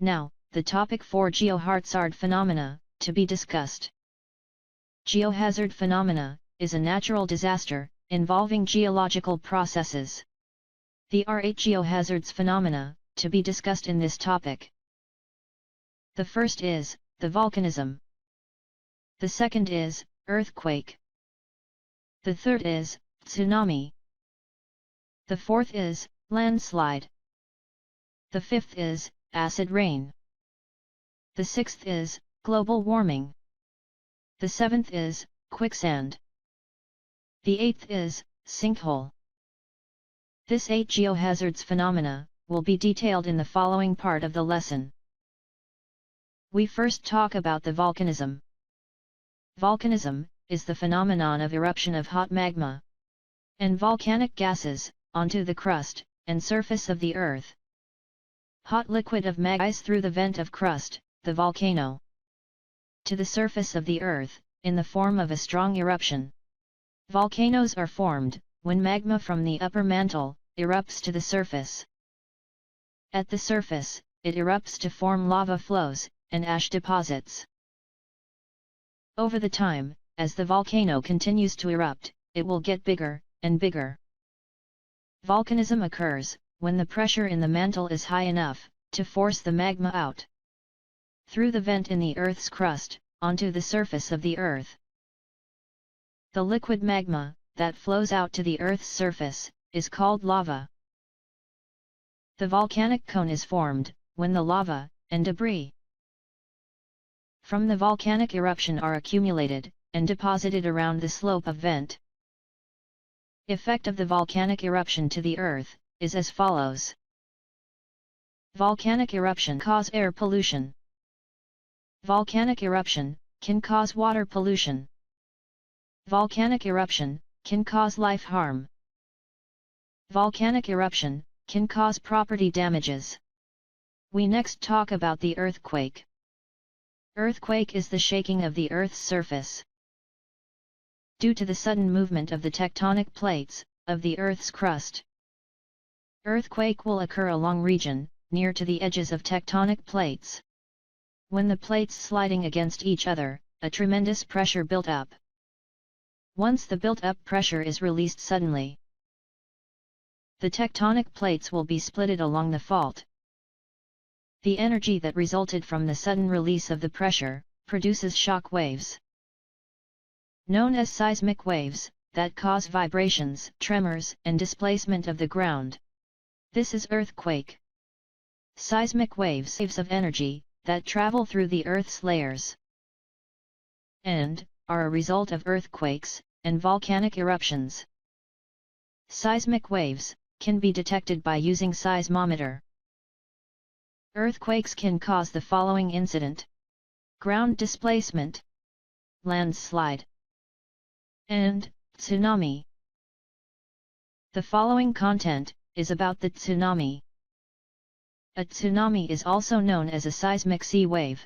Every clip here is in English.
Now, the topic for Geohazard phenomena, to be discussed. Geohazard phenomena is a natural disaster, involving geological processes. There are 8 geohazards phenomena, to be discussed in this topic. The first is, the volcanism. The second is, earthquake. The third is, tsunami. The fourth is, landslide. The fifth is, acid rain. The sixth is, global warming. The seventh is, quicksand. The eighth is, sinkhole. This 8 geohazards phenomena will be detailed in the following part of the lesson. We first talk about the volcanism. Volcanism is the phenomenon of eruption of hot magma and volcanic gases onto the crust and surface of the earth. Hot liquid of magma rises through the vent of crust, the volcano, to the surface of the earth, in the form of a strong eruption. Volcanoes are formed when magma from the upper mantle erupts to the surface. At the surface, it erupts to form lava flows and ash deposits. Over the time, as the volcano continues to erupt, it will get bigger and bigger. Volcanism occurs when the pressure in the mantle is high enough to force the magma out through the vent in the Earth's crust, onto the surface of the Earth. The liquid magma that flows out to the Earth's surface is called lava. The volcanic cone is formed when the lava and debris from the volcanic eruption are accumulated and deposited around the slope of vent. Effect of the volcanic eruption to the Earth is as follows. Volcanic eruption cause air pollution. Volcanic eruption can cause water pollution. Volcanic eruption can cause life harm. Volcanic eruption can cause property damages. We next talk about the earthquake. Earthquake is the shaking of the Earth's surface due to the sudden movement of the tectonic plates of the Earth's crust. Earthquake will occur along region near to the edges of tectonic plates. When the plates sliding against each other, a tremendous pressure built up. Once the built-up pressure is released suddenly, the tectonic plates will be splitted along the fault. The energy that resulted from the sudden release of the pressure produces shock waves, known as seismic waves, that cause vibrations, tremors, and displacement of the ground. This is earthquake. Seismic waves of energy that travel through the Earth's layers and are a result of earthquakes and volcanic eruptions. Seismic waves can be detected by using seismometer. Earthquakes can cause the following incident: ground displacement, landslide, and tsunami. The following content is about the tsunami. A tsunami is also known as a seismic sea wave.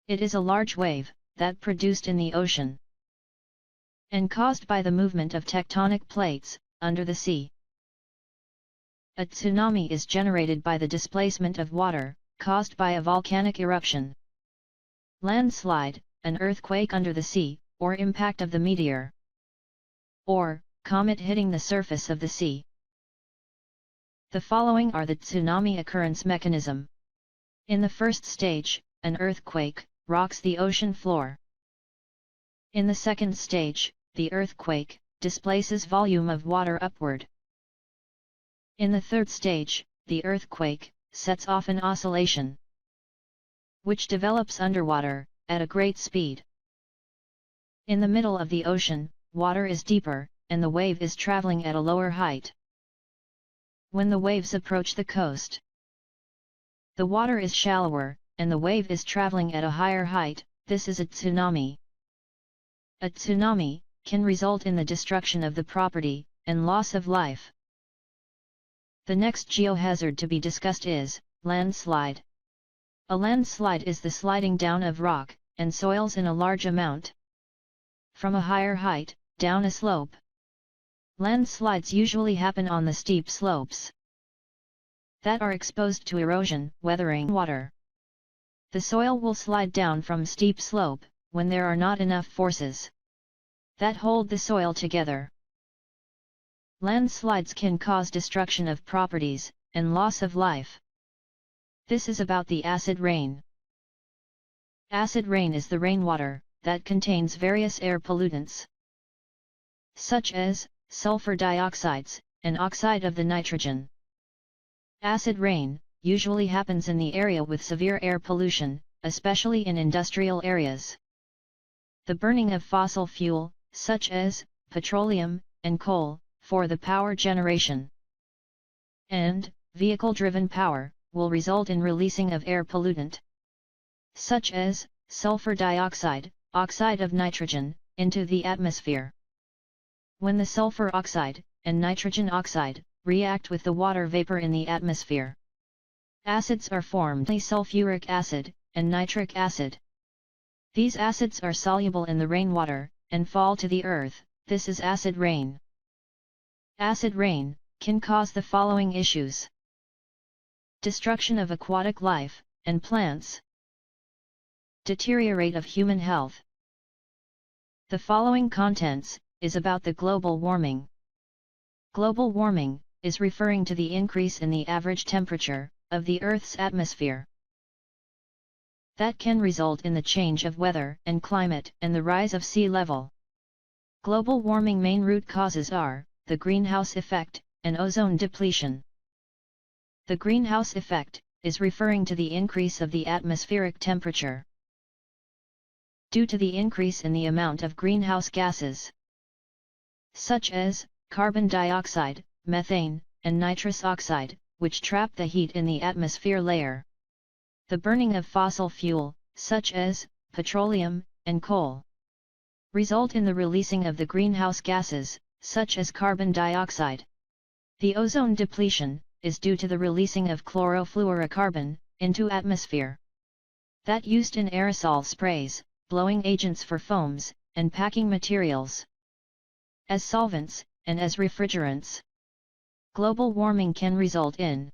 It is a large wave that produced in the ocean and caused by the movement of tectonic plates under the sea. A tsunami is generated by the displacement of water caused by a volcanic eruption. Landslide, an earthquake under the sea, or impact of the meteor or comet hitting the surface of the sea. The following are the tsunami occurrence mechanism. In the first stage, an earthquake rocks the ocean floor. In the second stage, the earthquake displaces volume of water upward. In the third stage, the earthquake sets off an oscillation, which develops underwater at a great speed. In the middle of the ocean, water is deeper, and the wave is traveling at a lower height. When the waves approach the coast, the water is shallower, and the wave is traveling at a higher height. This is a tsunami. A tsunami can result in the destruction of the property and loss of life. The next geohazard to be discussed is landslide. A landslide is the sliding down of rock and soils in a large amount from a higher height down a slope. Landslides usually happen on the steep slopes. that are exposed to erosion, weathering water. The soil will slide down from steep slope, when there are not enough forces that hold the soil together. Landslides can cause destruction of properties, and loss of life. This is about the acid rain. Acid rain is the rainwater that contains various air pollutants, such as sulfur dioxides, and oxide of the nitrogen. Acid rain usually happens in the area with severe air pollution, especially in industrial areas. The burning of fossil fuel, such as petroleum and coal, for the power generation and vehicle-driven power, will result in releasing of air pollutant, such as sulfur dioxide, oxide of nitrogen, into the atmosphere. When the sulfur oxide and nitrogen oxide react with the water vapor in the atmosphere, acids are formed, sulfuric acid and nitric acid. These acids are soluble in the rainwater and fall to the earth. This is acid rain. Acid rain can cause the following issues: destruction of aquatic life and plants, deteriorate of human health. The following contents is about the global warming. Global warming is referring to the increase in the average temperature of the Earth's atmosphere that can result in the change of weather and climate and the rise of sea level. Global warming main root causes are the greenhouse effect and ozone depletion. The greenhouse effect is referring to the increase of the atmospheric temperature due to the increase in the amount of greenhouse gases, such as carbon dioxide, methane, and nitrous oxide, which trap the heat in the atmosphere layer. The burning of fossil fuel, such as petroleum and coal, result in the releasing of the greenhouse gases, such as carbon dioxide. The ozone depletion is due to the releasing of chlorofluorocarbon into atmosphere that used in aerosol sprays, blowing agents for foams, and packing materials, as solvents, and as refrigerants. Global warming can result in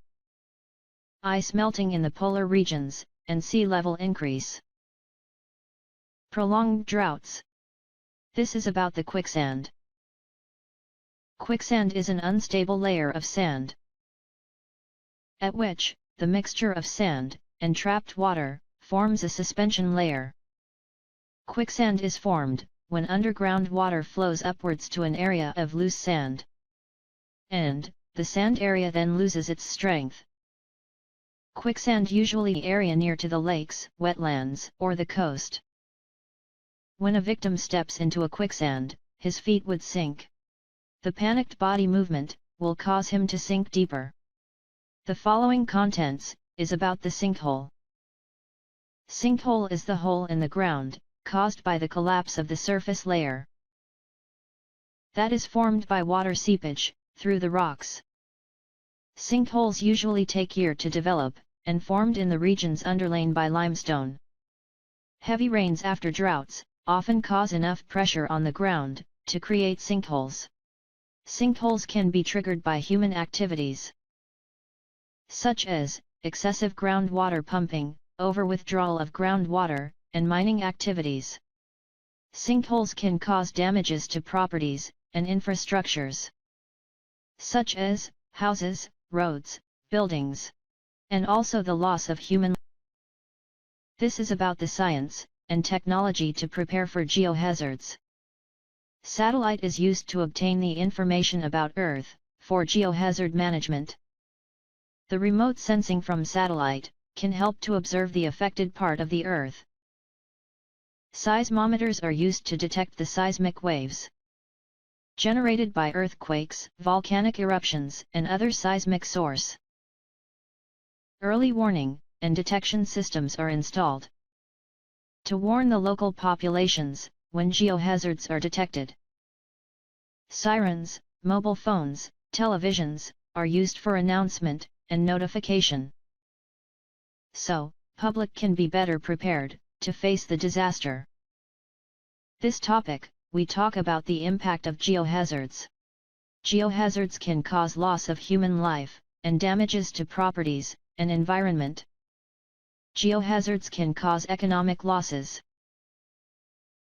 ice melting in the polar regions, and sea level increase. Prolonged droughts. This is about the quicksand. Quicksand is an unstable layer of sand, at which the mixture of sand and trapped water forms a suspension layer. Quicksand is formed when underground water flows upwards to an area of loose sand, and the sand area then loses its strength. Quicksand usually area near to the lakes, wetlands, or the coast. When a victim steps into a quicksand, his feet would sink. The panicked body movement will cause him to sink deeper. The following contents is about the sinkhole. Sinkhole is the hole in the ground, caused by the collapse of the surface layer that is formed by water seepage through the rocks. Sinkholes usually take years to develop, and formed in the regions underlain by limestone. Heavy rains after droughts often cause enough pressure on the ground to create sinkholes. Sinkholes can be triggered by human activities, such as excessive groundwater pumping, over-withdrawal of groundwater, and mining activities. Sinkholes can cause damages to properties and infrastructures, such as houses, roads, buildings, and also the loss of human life. This is about the science and technology to prepare for geohazards. Satellite is used to obtain the information about Earth for geohazard management. The remote sensing from satellite can help to observe the affected part of the Earth. Seismometers are used to detect the seismic waves generated by earthquakes, volcanic eruptions, and other seismic source. Early warning and detection systems are installed to warn the local populations when geohazards are detected. Sirens, mobile phones, televisions are used for announcement and notification, so public can be better prepared to face the disaster. This topic, we talk about the impact of geohazards. Geohazards can cause loss of human life, and damages to properties and environment. Geohazards can cause economic losses.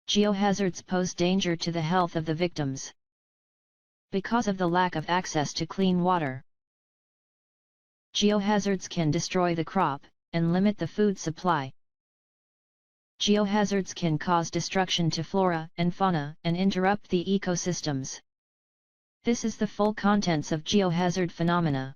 Geohazards pose danger to the health of the victims because of the lack of access to clean water. Geohazards can destroy the crop and limit the food supply. Geohazards can cause destruction to flora and fauna and interrupt the ecosystems. This is the full contents of geohazard phenomena.